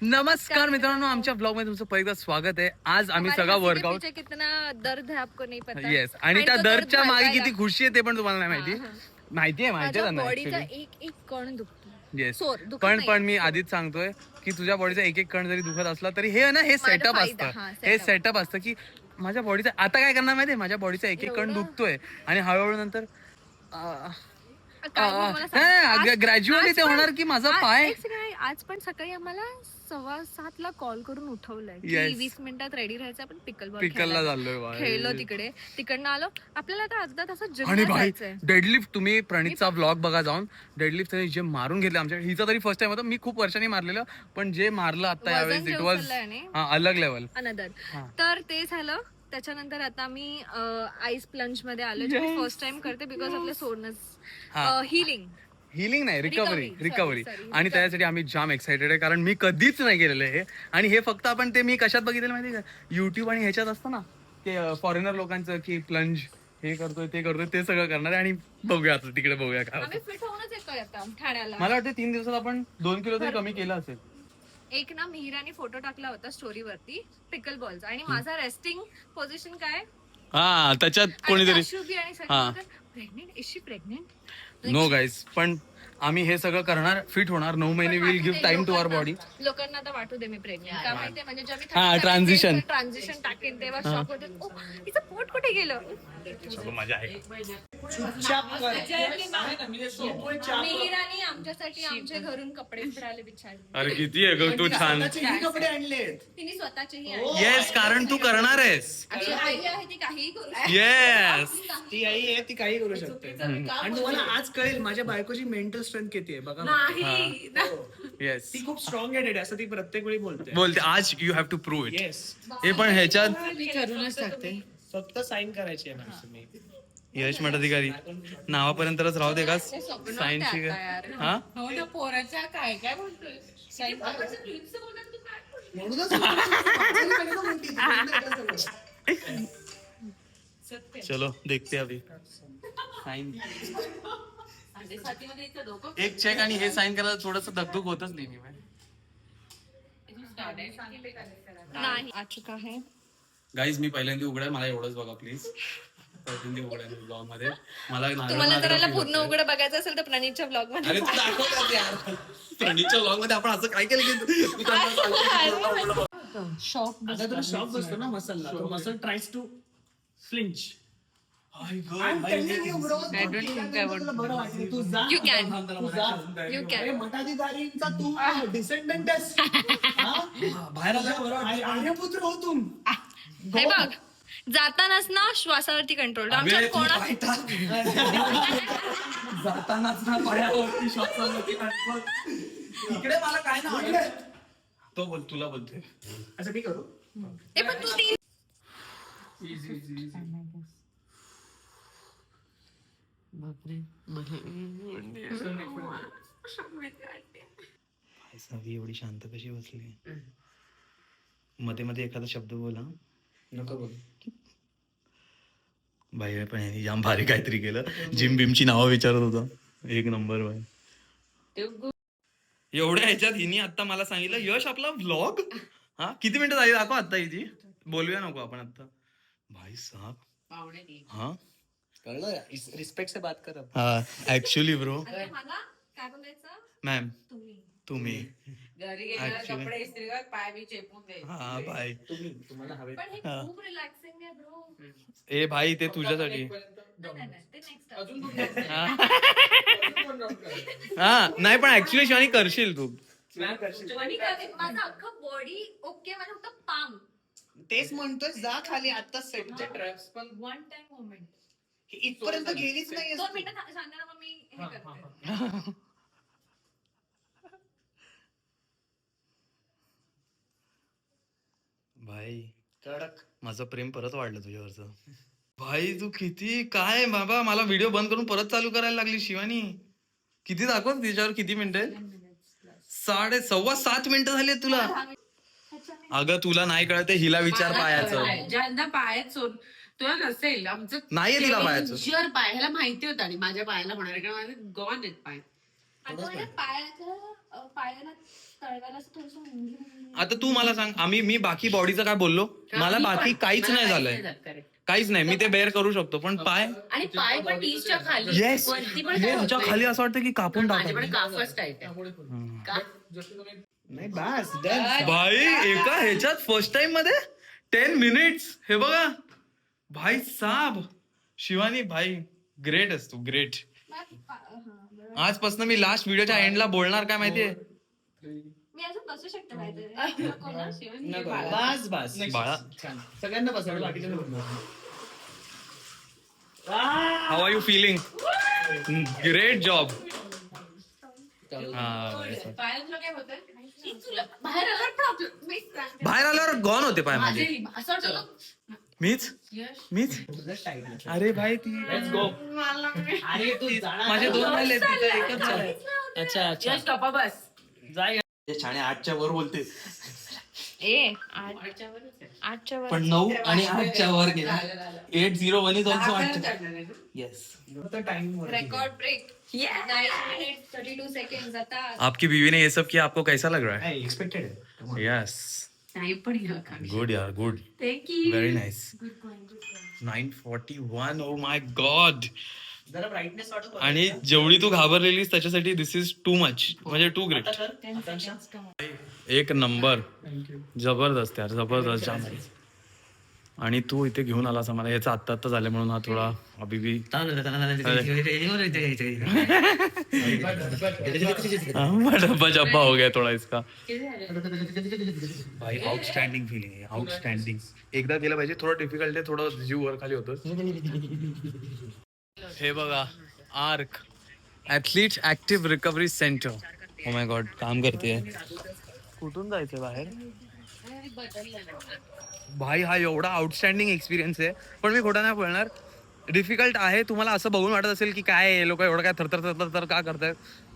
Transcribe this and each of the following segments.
नमस्कार मित्रांनो, आमच्या ब्लॉग मध्ये तुमचं पहिलं स्वागत आहे. आज आम्ही सगळा वर्कआउट कितना दर्द है आपको नहीं पता. येस आणि त्या दर्दच्या मागे किती खुशी आहे ते पण तुम्हाला नाही माहिती आहे त्यांना बॉडीचा एक कण दुखतो. येस पण मी आधीच सांगतोय की तुझ्या बॉडीचा एक कण जरी दुखत असला तरी हे ना हे सेटअप असतं की माझ्या बॉडीचा आता काय करणार माहितीये, माझ्या बॉडीचा एक कण दुखतोय आणि हळूहळू नंतर ग्रॅज्युअली ते होणार की माझा पाय. आज पण सकाळी आम्हाला 6:15 कॉल करून उठवलंय की 20 मिनिटात रेडी राहायचं, आपण पिकलला चाललोय. खेळलो तिकडनं आलो. आपल्याला आता अर्धा तासात आणि भाई डेडलिफ्ट, तुम्ही प्रणीतचा ब्लॉग बघा जाऊन. डेडलिफ्ट जे मारून घेतलं आमच्या, हिचा तरी फर्स्ट टाइम होता. मी खूप वर्षांनी मारलेलं, पण जे मारलं आता यावेळेस इट वॉज अलग लेवल अनदर. तर ते झालं. त्याच्यानंतर आता आम्ही आईस प्लंज मध्ये आलो, फर्स्ट टाइम करते बिकॉज आपलं सोडणं हिलिंग नाही, रिकव्हरी. आणि त्यासाठी आम्ही जाम एक्साइटेड आहे, कारण मी कधीच नाही केलेलं हे. आणि हे फक्त आपण ते मी कशात बघितलं माहिती का, युट्यूब आणि ह्याच्यात असतं ना ते फॉरेनर लोकांचं की प्लंज हे करतोय ते सगळं करणार आहे. आणि बघूया आता तिकडे बघूया काय मला वाटतं 3 दिवसात आपण 2 किलो तरी कमी केलं असेल. एक ना मिहिराने फोटो टाकला होता स्टोरीवरती पिकल बॉलचा, आणि माझा रेस्टिंग पोझिशन काय त्याच्यात कोणीतरी प्रेग्नेंट नो गाईज. पण आम्ही हे सगळं करणार, फिट होणार. 9 महिने will give time to our body. लोकांना आता वाटू दे मी प्रेग्नेंट, काय माहितीये, म्हणजे जेव्हा मी ट्रान्झिशन टाकेन तेव्हा शॉक होते, ओ तिचं पोट कुठे गेलं. मजा आहे. मिहिराने आमच्यासाठी आमच्या घरून कपडे फिरायला बिचारले. अरे किती आहे तू छान. कपडे आणले तिने स्वतःचेही. येस, कारण तू करणार आहेस. आई आहे ती काहीही करू शकते. येस, ती आई आहे, ती काही करू शकते. आणि तुम्हाला आज कळेल माझ्या बायकोची मेंटल स्ट्रेंथ किती आहे बघा. येस, ती खूप स्ट्रॉंग हेडेड असं ती प्रत्येक वेळी बोलते. आज you have to prove it. Yes, हे पण ह्याच्यात करूनच टाकते. फक्त साईन करायची आहे ना तुम्ही. यश मठाधिकारी नावापर्यंतच राहू दे का सायन्सची. हा पोराच्या काय काय बोलतोय. चलो देखते अभी साइन. एक चेक आणि हे साइन करायला थोडस धकधक होतच नेहमी. नाही आ चुका है गाईज. मी पहिल्यांदा उघडाय, मला एवढंच बघा प्लीज. पहिल्यांदा उघडाय ब्लॉग मध्ये. मला तुम्हाला जर पूर्ण उघडं बघायचं असेल तर प्रणीतच्या ब्लॉग मध्ये. अरे तू दाखव यार, प्रणीतच्या ब्लॉग मध्ये आपण असं काय केलं की शॉक. आता तुला शॉक बसतो ना मसलला, तो muscle tries to flinch. You can. मठाधिकारींचा तू डिसेंडंट आहेस. बाहेर आर्यपुत्र हो तुम. हे बघ, जातानाच ना श्वासावरती कंट्रोल. आमच्या कोणा जातानाच ना पायावरती श्वासावरती कंट्रोल. इकडे मला काय ना तो बोल, तुला बोलतोय असं मी करू. ते पण तू तीन एवढी शांत कशी बसली. मध्ये मध्ये एखादा शब्द बोला. नको बोलू. भाई पण यांनी जाम भारी काहीतरी केलं. जिम बिमची नावं विचारत होता. एक नंबर भाई. एवढ्या ह्याच्यात हिनी आता मला सांगितलं यश आपला व्लॉग. हा किती मिनिटं झाली दाखव आता. हिची बोलूया नको आपण आता. भाई साहब हा कळलं, रिस्पेक्ट से बात कर. हा ऍक्च्युली ब्रो. काय बोलायचं मॅम तुम्ही घरी गेल्यावर कपडे इस्त्री कर, पाय बी चेपून दे. हा बाय. तुम्हाला हवे. पण हे खूप रिलॅक्सिंग आहे ब्रो. ए भाई ते तुझ्यासाठी. ते नेक्स्ट हा नाही पण ऍक्च्युली शिवानी करशील तू. माझं अख्खं बॉडी ओके, माझं फक्त पाम. तेच म्हणतोय, जा खाली आता सेटचे ट्रॅप्स पण वन टाइम मोमेंट इथपर्यंत गेलीच नाही. 2 मिनिटं सांगा ना, मग मी हे करते. भाई कडक माझं प्रेम परत वाढलं तुझ्यावरचं. भाई तू किती काय बाबा, मला व्हिडिओ बंद करून परत चालू करायला लागली शिवानी. किती दाखव तिच्यावर किती मिनिटं. 6.25 मिनिटं झाली तुला. अगं तुला नाही कळत, हिला विचार पायाचं. ज्यांना पायात सोड तुला नसेल, आमचं नाहीये तिला पायाचं. शुअर पाय ह्याला माहिती होतं आणि माझ्या पायाला होणार, कारण माझे गॉन आहेत पाय. पायाचं पायाला तळव्याला असं थोडंसं मुंगी- आता तू मला सांग, मी बाकी बॉडीचं काय बोललो? मला बाकी काहीच नाही झालंय, काहीच नाही. मी ते बेअर करू शकतो, पण पाय आणि पाय पण टीसच्या खाली येस, वरती पण काय होत ह्याच्या नाही. खाली असं वाटतं की कापून माझे टाका. पण काफच टाईट आहे. नाही बस done. भाई एका ह्याच्यात फर्स्ट टाइम मध्ये 10 मिनिट्स. हे बघा भाई साब, शिवानी भाई ग्रेट आहेस तू, ग्रेट. आजपासून मी लास्ट व्हिडिओच्या एंडला बोलणार काय माहितीये? मी अजून बसू शकते माहिती नको. बस बस बाळा. छान. सगळ्यांना बसवलं बाकीच्या how are you feeling? Great job. पायाला तुला काय होतं? तुला बाहेर आल्यावर प्रॉब्लेम. बाहेर आल्यावर गॉन होते पाय माझे. माझे असं वाटतं मीच यश मीच अरे भाई ती लेट्स गो. अरे तू जाणार. माझे 2 राहिले, तिचं एकच झालंय. अच्छा अच्छा यश टॉपा बस. जाय. छाने 8च्या वर बोलते, ए आठच्या वरच आहे. 8च्या वर पण 9 आणि 8च्या वर गेला. 801 is also 8. Yes. Time record break 9 minutes 32 seconds. आता आपकी बीवी ने ये सब किया, आपको कैसा लग रहा है? एक्सपेक्टेड आहे. यस, नाही पण या खाली. गुड यार, good, thank you. Very nice. 941, oh my God. जरा ब्राईटनेस वाढव. आणि जेवढी तू घाबरलेलीस त्याच्यासाठी दिस इज टू मच, म्हणजे टू ग्रेट. एक नंबर, जबरदस्त यार, जबरदस्त, जाम. आणि तू इथे घेऊन आलास आम्हाला, याचा आत्ता झालं म्हणून हा थोडा अभिभी डब्बा जब्बा हो गया थोडा इसका. भाई आउटस्टँडिंग फीलिंग आहे, आउटस्टँडिंग. एकदा केलं पाहिजे. थोडं डिफिकल्ट आहे, थोडं जीव वर खाली होतो. हे बघा, arc athlete active recovery centre. Oh my God, काम करते. कुठून जायचं बाहेर? भाई हा एवढा आउटस्टँडिंग एक्सपिरियन्स आहे, पण मी खोटा नाही बोलणार, डिफिकल्ट आहे. तुम्हाला असं बघून वाटत असेल की काय लोक एवढं काय थरथर का करतायत.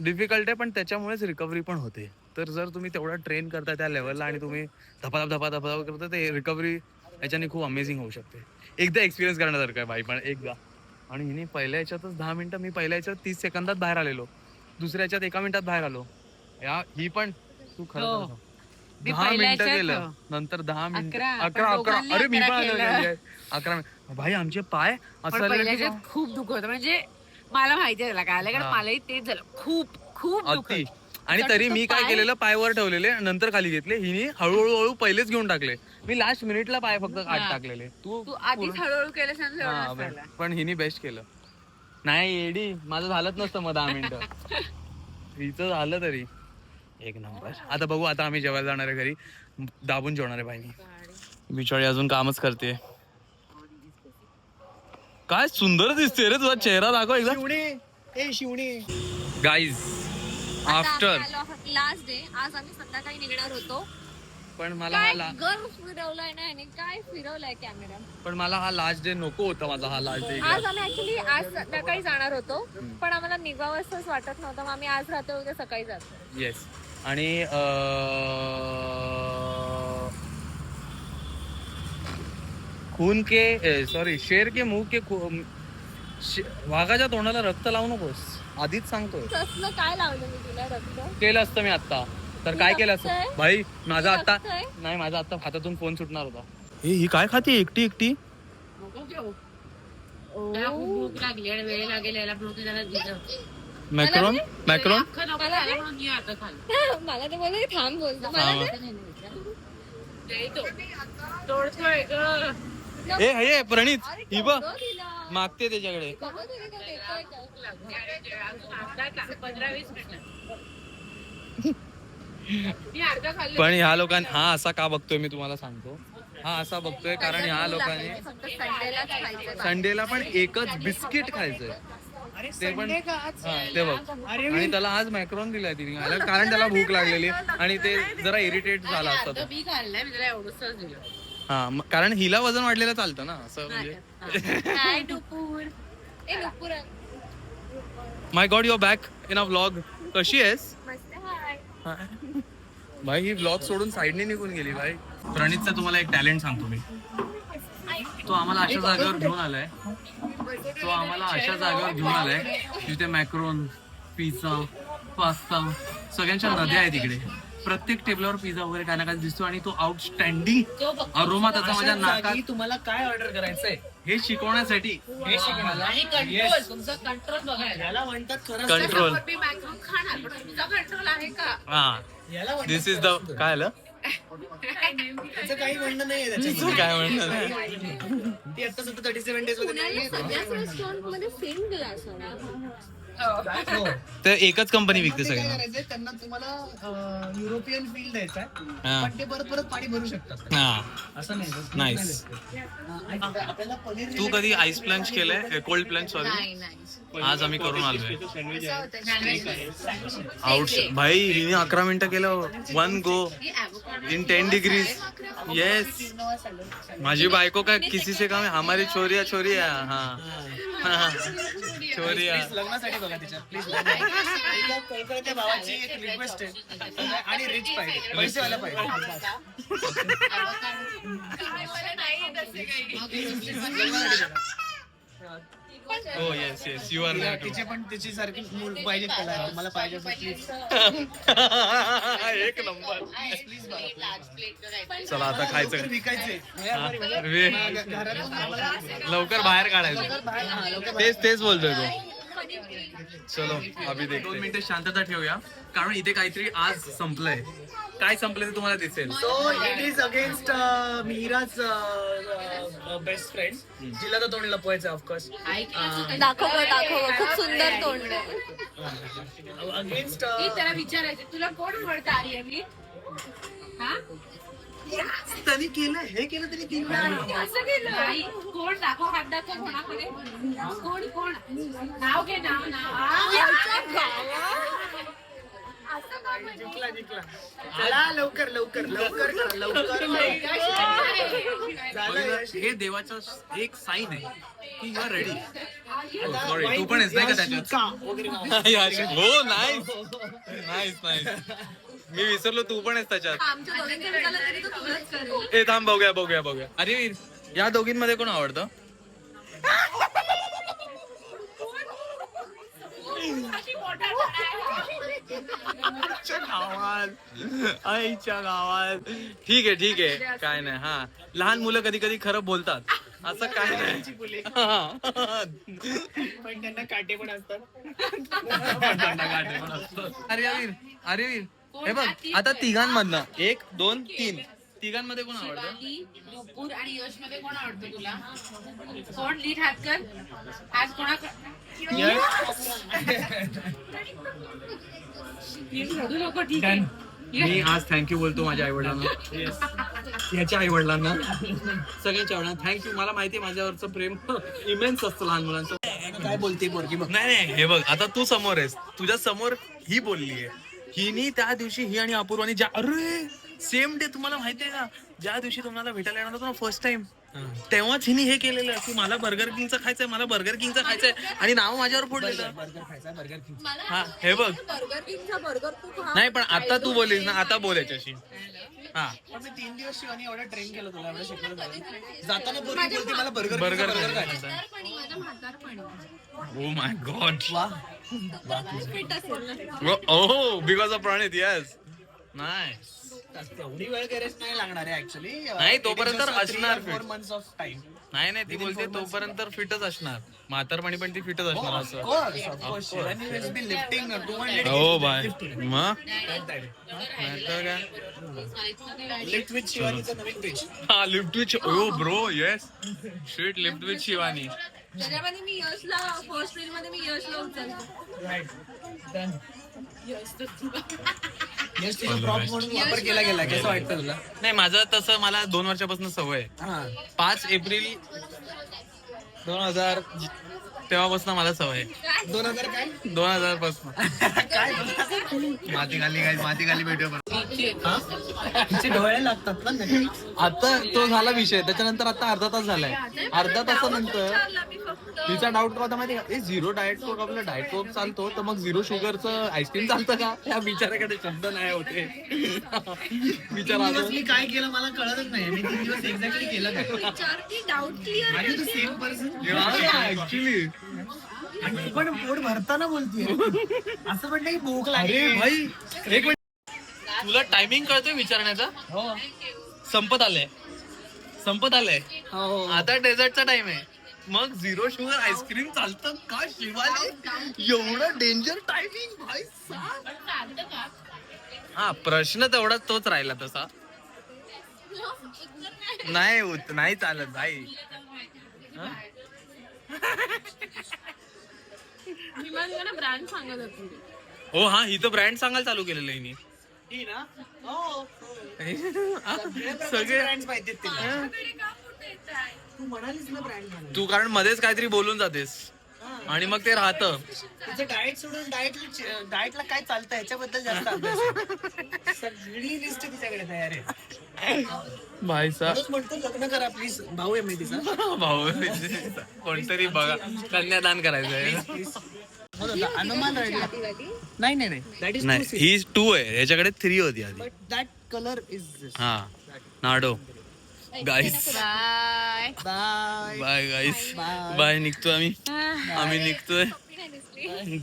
डिफिकल्ट आहे, पण त्याच्यामुळेच रिकव्हरी पण होते. तर जर तुम्ही तेवढा ट्रेन करताय त्या लेवलला आणि तुम्ही धपाधप करता, ते रिकव्हरी याच्याने खूप अमेझिंग होऊ शकते. एकदा एक्सपिरियन्स करण्यासारखं आहे भाई, पण एकदा. आणि हिने पहिल्या याच्यातच 10 मिनिटं, मी पहिल्या याच्यात 30 सेकंदात बाहेर आलेलो, दुसऱ्या याच्यात 1 मिनिटात बाहेर आलो. ही पण तू खरं 10 मिनिटं केलं, नंतर 10 मिनिटं, 11. अरे मी पण 11. भाई आमचे पाय असं खूप दुख होतं, म्हणजे मला माहिती आहे काय आलं, कारण मलाही तेच झालं, खूप खूप दुख. अति. आणि तरी मी काय केलेलं, पाय वर ठेवलेले, नंतर खाली घेतले. हिने हळूहळू पहिलेच घेऊन टाकले. मी लास्ट मिनिटला पाय फक्त आत टाकलेले. तू आधीच हळूहळू केलं. पण हिने बेस्ट केलं. नाही एडी, माझं झालंच नसतं मग 10 मिनिटं. हिचं झालं तरी एक नंबर. आता बघू, आता आम्ही जेवायला जाणार आहे घरी, दाबून जेवणार आहे भाई. मी बिचारी अजून कामच करते. काय सुंदर दिसते रे, तुझा चेहरा दाखव एकदा. गाईज, आफ्टर लास्ट डे, आज आम्ही संध्याकाळी निघणार होतो. पण मला काय हा गर्व फिरवलाय ना ह्याने, काय फिरवलाय कॅमेरा. पण मला हा लास्ट डे नको होता, माझा हा लास्ट डे. आज आम्ही ऍक्च्युली आज संध्याकाळी जाणार होतो, पण आम्हाला निघावंसंच वाटत नव्हतं, मग आम्ही आज राहतो, उद्या सकाळी जातो. येस. आणि खून के सॉरी शेर के मुंह के वाघाच्या तोंडाला रक्त लावू नकोस, आधीच सांगतोय. तसलं काय लावलं मी तुला रक्त? केलं असतं मी आता तर काय केलं असतं रक्त आहे? भाई. माझा आता रक्त आहे? नाही, माझा आता हातातून फोन सुटणार होता. ही काय खाते एकटी एकटी? त्याला खूप भूक लागली आणि वेळ लागेल यायला, भूक त्याला दिलं. मॅक्रोन मॅक्रोन अख्खं नको खायला म्हणून ये आता खाली. मला ते बोलले थांब बोलतो, मला ते तोडतोय ग. हे प्रणित, अरे ही बघ केवढं दिलं. मागते त्याच्याकडे. बघू तिने तो देतोय का? अजून अर्धा 15-20 मिनिटं. मी अर्धा खाल्लं. पण ह्या लोकांनी हा असा का बघतोय मी तुम्हाला सांगतो. हा असा बघतोय कारण ह्या लोकांनी फक्त संडेलाच खायचं. संडेला पण एकच बिस्किट खायचंय. ते पण हा, ते बघ. आणि त्याला आज मॅक्रोन दिलाय तिने खायला, कारण त्याला भूक लागलेली आणि ते जरा इरिटेट झाला असता तो. मी खाल्लंय, मी त्याला एवढंच दिलं. हा, कारण हिला वजन वाढलेलं चालतं ना असं म्हणजे. काय टुपूर. ए Nupur my god, your back in a vlog. कशी आहेस? मस्त हाय. भाई ही व्लॉग सोडून साईडने निघून गेली भाई. प्रणितचा तुम्हाला एक टॅलेंट सांगतो मी. तो आम्हाला अशा जागेवर घेऊन आलाय, जिथे मॅक्रोन, पिझ्झा, पास्ता सगळ्यांच्या नद्या आहेत इकडे. प्रत्येक टेबलावर पिझ्झा वगैरे काय ना काय दिसतो आणि तो आउटस्टँडिंग अरोमा त्याचा माझ्या नाकात. तुम्हाला काय ऑर्डर करायचंय हे शिकवण्यासाठी हे शिकवायला. आणि कंट्रोल, तुमचा कंट्रोल बघायला. याला म्हणतात खरं कंट्रोल. मी मॅक्रोन खाणार पण तुमचा कंट्रोल आहे का? हा याला म्हणतात दिस इज द काय आलं त्याचं काही म्हणणं नाहीये त्याच्यामध्ये. काय म्हणतात ती आता सध्या 37 डेज मध्ये पुण्याला नाहीये. सगळ्याच रेस्टॉरंट मध्ये सेम ग्लास आहे. हो. तर एकच कंपनी विकते ते काय सगळ्यांना. करायचंय त्यांना तुम्हाला युरोपियन फील द्यायचा आहे, हा. पण ते परत परत पाणी भरू शकतात हा असं नाही बस Nice. नाही असते. आपल्याला पनीर तू कधी आईस प्लंज केलंय कोल्ड प्लंज सॉरी नाही नाही. आज आम्ही करून आलोय. Sandwich. आउट भाई हिने 11 मिनिटं केलं 1 गो ही avocado इन 10 डिग्रीज. येस माझी बायको काय किसी से काम है हमारी छोरिया छोरिया हा छोरिया. प्लीज लग्नासाठी बघा तिच्या प्लीज. कळकळत्या भावाची एक रिक्वेस्ट आहे आणि रिच पाहिजे पैसेवाला पाहिजे. हो येस येस यू आर तिचे पण तिची सारखी मूल पाहिजे त्याला. मला पाहिजे प्लीज एक नंबर. प्लीज बघा. चला आता खायचं. विकायचे लवकर बाहेर काढायचं. लवकर तेच बोलतोय तो. चलो अभि देख 2 मिनिटं शांतता ठेवूया कारण इथे काहीतरी आज संपलंय. काय संपलंय ते तुम्हाला दिसेल. सो इट इज अगेन्स्ट मिहिराज बेस्ट फ्रेंड, जिला तर तोंड लपवायचं ऑफकोर्स. दाखव खूप सुंदर तोंड आहे. अगेन्स्ट मी त्याला विचारायचं तुला कोण म्हणतं आर्यवी? हा? त्यांनी केलं हे केलं तरी केलं. असं केलं नाही. कोण दाखव हात दाखव कोणाकडे. कोण नाव घे नाव. जिंकला चला लवकर करा लवकर. हे देवाचं एक साईन आहे की यू आर रेडी. सॉरी तू पण आहेस नाही का त्याच्यात. हो नाईस मी विसरलो तू पण आहेस त्याच्यात. आमच्या दोघांच्या विचारलं तरी तो तुलाच करेल. ए थांब बघूया. अरे वीर या दोघींमध्ये कोण आवडतं. आईच्या गावात ठीक आहे काय नाही. हा लहान मुलं कधी कधी खरं बोलतात असं काय नाही. पण त्यांना काटे पण असतात. अरे वीर हे बघ आता तिघांमधनं 1 2 3 तिघांमध्ये कोण आवडतं. नुपूर आणि यश मध्ये कोण आवडतं तुला? कोण लीड हात कर. आज रडू नको. ठीक आहे. मी आज थँक्यू बोलतो माझ्या आईवडिलांना याच्या आईवडिलांना सगळ्यांच्या आईवडिलांना थँक्यू. मला माहिती आहे माझ्यावरचं प्रेम इमेन्स असतं लहान मुलांचं. काय बोलते पोरगी बघ. नाही हे बघ आता तू समोर आहेस तुझ्या समोर ही बोललीये. हिनी त्या दिवशी ही आणि अपूर्वानी अरे सेम डे तुम्हाला माहितीये का ज्या दिवशी तुम्हाला भेटायला येणार होतो ना फर्स्ट टाइम तेव्हाच हिनी हे केलेलं की मला बर्गर किंगचं खायचंय आणि नाव माझ्यावर फोडलेलं. बर्गर खायचा बर्गर किंग. हा हे बघ बर्गर किंगचा बर्गर तू खा. नाही पण आता तू बोलीस ना आता बोल याच्याशी. हा पण मी 3 दिवस शिवानी एवढं ट्रेन केलं तुला एवढं शिकवलं तुला. जाताना पोरगी बोलते मला बर्गर खायचं. माझ्या म्हातारपणी ओ माय गॉड. फिट असेल ना. Oh because of Pranit yes nice. एवढी वेळ गरज नाही लागणार आहे ऍक्च्युली. नाही, तोपर्यंत असणार fit. 4 months of time. नाही ती बोलते तोपर्यंत फिटच असणार. म्हातारपणी पण ती फिटच असणार असं. Of course Shivani will be lifting 200 हो बाय मग लिफ्ट विथ शिवानीचं नवीन पेज. हा lift with oh bro yes street lift with Shivani. त्याच्यामध्ये मी यशला फर्स्ट रील मध्ये मी यशला उचलतो. Right done. यस तिचा प्रॉप म्हणून वापर केला गेला. कसं वाटतं तुला. नाही माझं तसं मला 2 वर्षापासून सवय आहे. हा 5 एप्रिल 2000 तेव्हापासून मला सवय आहे. 2000 काय 2000 पासून काय माती खाली भेटू. तिचे डोळे लागतात ना. आता तो झाला विषय त्याच्यानंतर आता अर्धा तास झालाय. अर्धा तासानंतर विचारला मी फक्त. तिचा डाऊट होता माहिती का 0 डाएट कोक आपलं डाएट कोक चालतो तर मग 0 शुगरचं आईस्क्रीम चालतं का. त्या बिचाराकडे शब्द नाही होते. बिचारा मी काय केलं मला कळतच नाही. मी 3 दिवस एक्झॅक्टली केलं काय. विचारती डाऊट क्लिअर आणि तू सेम पर्सन. ऍक्च्युली आणि ती पण पोट भरताना बोलतीये असं पण नाही भूक लागली. अरे भाई एक मिनिट, तुला टायमिंग कळतोय विचारण्याचा? हो संपत आलंय हो आता डेझर्टचा टाइम आहे. मग 0 शुगर आईस्क्रीम चालतं का शिवाले? एवढं डेंजर टायमिंग भाई साहब. पण चालतं का? हा प्रश्न तेवढा तोच राहिला तसा. नाही चालत भाई. मी मला ब्रँड सांगत होती. हो हा, ही तर ब्रँड सांगायला चालू केलेलं आहे हिने. ही ना हो सगळे ब्रँड्स पाहिजेत तिला. तू म्हणालीस ना ब्रँड तू कारण मध्येच काहीतरी बोलून जातेस आणि मग ते राहतं. तिचं डाएट सोडून डाएटला काय चालतं ह्याच्याबद्दल जास्त अभ्यास आहे. सगळी लिस्ट तिच्याकडे तयार आहे. भाई साहब म्हणूनच म्हणतो लग्न करा प्लीज. भाऊ आहे मी तिचा. भाऊ कोणतरी बघा कन्यादान करायचंय. अनुमान नाही दॅट इज नाही ही 2 आहे, याच्याकडे 3 होती आधी. बट दॅट कलर इज हा नाडो. गाईस बाय. बाय बाय गाईस, Bye. बाय. निघतोय आम्ही निघतोय.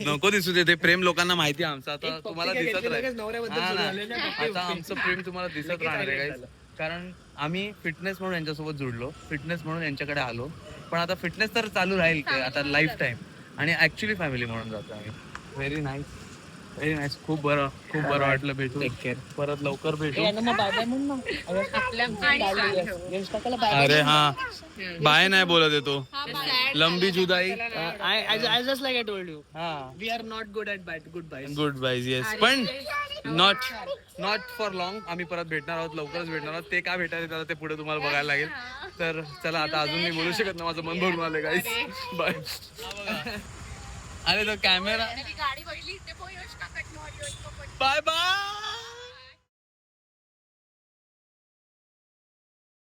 नको दिसू दे, ते प्रेम लोकांना माहिती आहे आमचं. आता तुम्हाला दिसत राहील. नवऱ्याबद्दल हा सुरू ना. झालेलं आहे. आता आमचं प्रेम तुम्हाला दिसत राहणार आहे guys. कारण आम्ही फिटनेस म्हणून यांच्यासोबत जुडलो, फिटनेस म्हणून यांच्याकडे आलो. पण आता फिटनेस तर चालू राहील ते आता लाईफ टाईम. आणि ऍक्च्युली फॅमिली म्हणून जातो आम्ही. Very nice, very nice. खूप बरं वाटलं भेटू. परत लवकर भेटू. अरे हा बाय नाही बोलत येतो. लंबी जुदाई. I just like I told you, हा we are not good at goodbyes. Goodbyes yes. पण नॉट फॉर लॉंग. आम्ही परत भेटणार आहोत, लवकरच भेटणार आहोत. ते का भेटायचं त्याला ते पुढे तुम्हाला बघायला लागेल. तर चला आता अजून मी बोलू शकत नाही, माझं मन भरून आलं गाईस. बाय. अरे तो कॅमेरा. गाडी बघितली ते बाय बाय.